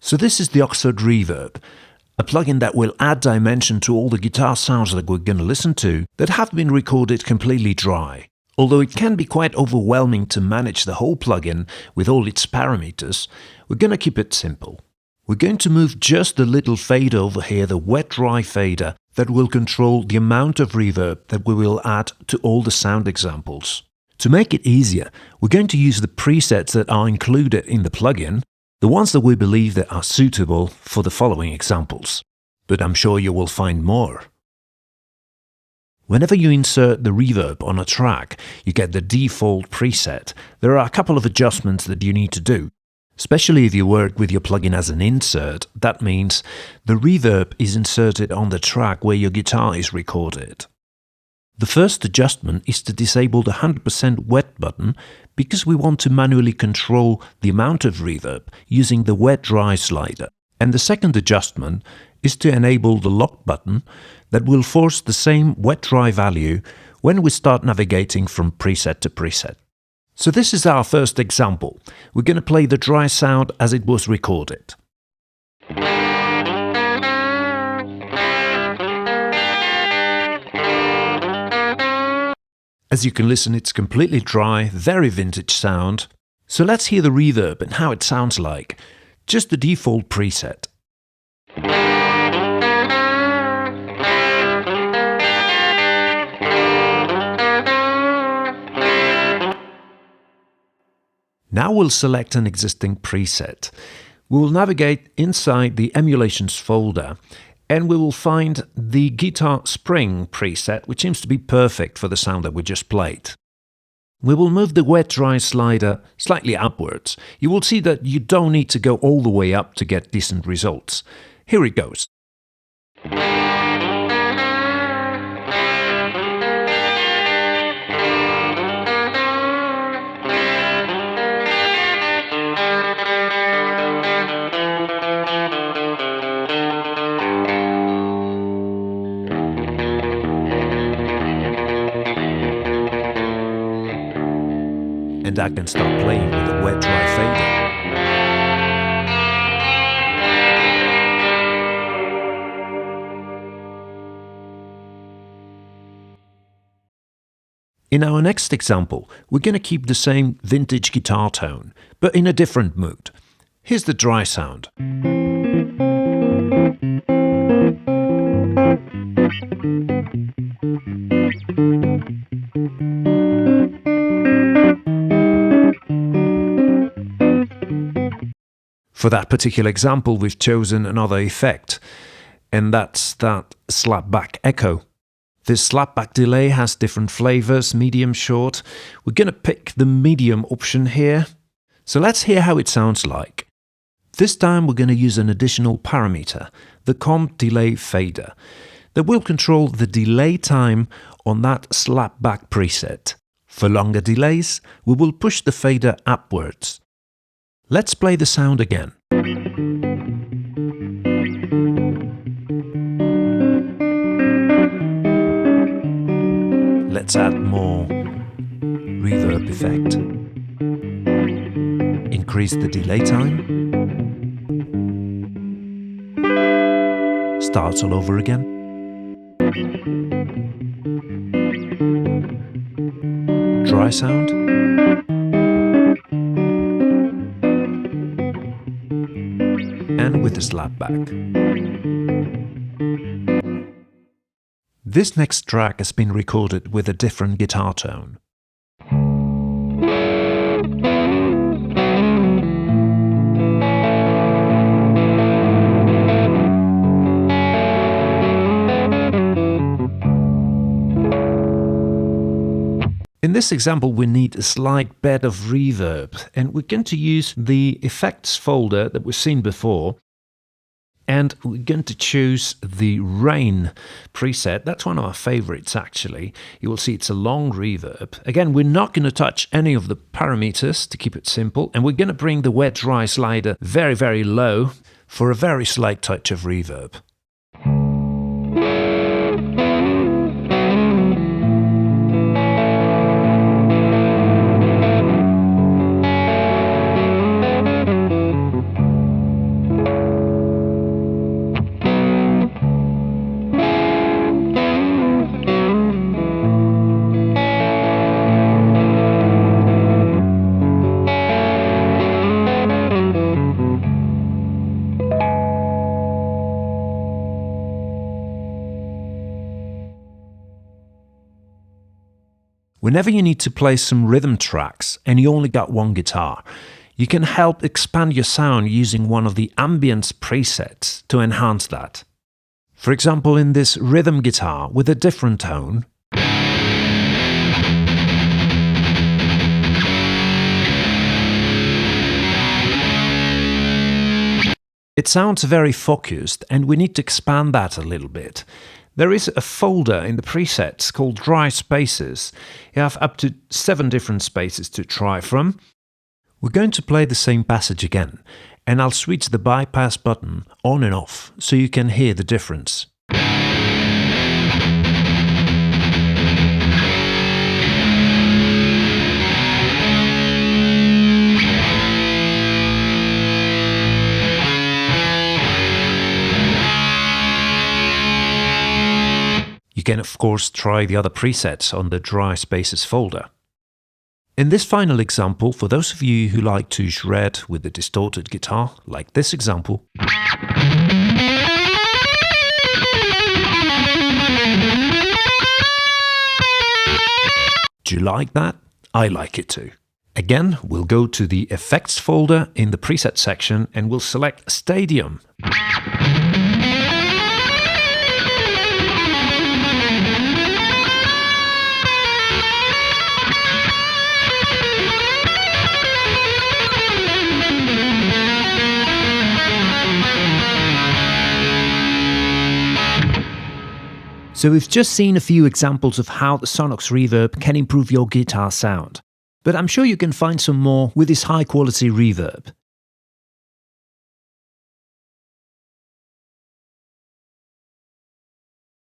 So this is the Oxford Reverb, a plugin that will add dimension to all the guitar sounds that we're going to listen to that have been recorded completely dry. Although it can be quite overwhelming to manage the whole plugin with all its parameters, we're going to keep it simple. We're going to move just a little fader over here, the wet-dry fader, that will control the amount of reverb that we will add to all the sound examples. To make it easier, we're going to use the presets that are included in the plugin, the ones that we believe that are suitable for the following examples. But I'm sure you will find more. Whenever you insert the reverb on a track, you get the default preset. There are a couple of adjustments that you need to do. Especially if you work with your plugin as an insert, that means the reverb is inserted on the track where your guitar is recorded. The first adjustment is to disable the 100% wet button because we want to manually control the amount of reverb using the wet-dry slider. And the second adjustment is to enable the lock button that will force the same wet-dry value when we start navigating from preset to preset. So this is our first example. We're going to play the dry sound as it was recorded. As you can listen, it's completely dry, very vintage sound. So let's hear the reverb and how it sounds like. Just the default preset. Now we'll select an existing preset. We will navigate inside the emulations folder and we will find the guitar spring preset, which seems to be perfect for the sound that we just played. We will move the wet-dry slider slightly upwards. You will see that you don't need to go all the way up to get decent results. Here it goes. And I can start playing with a wet-dry fader. In our next example, we're going to keep the same vintage guitar tone, but in a different mood. Here's the dry sound. For that particular example, we've chosen another effect, and that's that slapback echo. This slapback delay has different flavors, medium, short. We're going to pick the medium option here. So let's hear how it sounds like. This time we're going to use an additional parameter, the comp delay fader, that will control the delay time on that slapback preset. For longer delays, we will push the fader upwards. Let's play the sound again. Let's add more reverb effect. Increase the delay time. Starts all over again. Dry sound. And with the slapback. This next track has been recorded with a different guitar tone. In this example, we need a slight bed of reverb, and we're going to use the effects folder that we've seen before, and we're going to choose the rain preset. That's one of our favorites, actually. You will see it's a long reverb. Again, we're not going to touch any of the parameters to keep it simple, and we're going to bring the wet-dry slider very, very low for a very slight touch of reverb. Whenever you need to play some rhythm tracks and you only got one guitar, you can help expand your sound using one of the ambience presets to enhance that. For example, in this rhythm guitar with a different tone, it sounds very focused, and we need to expand that a little bit. There is a folder in the presets called Dry Spaces. You have up to 7 different spaces to try from. We're going to play the same passage again, and I'll switch the bypass button on and off so you can hear the difference. You can of course try the other presets on the Dry Spaces folder. In this final example, for those of you who like to shred with the distorted guitar, like this example, do you like that? I like it too. Again, we'll go to the Effects folder in the Preset section and we'll select Stadium. So we've just seen a few examples of how the Sonnox Reverb can improve your guitar sound. But I'm sure you can find some more with this high quality reverb.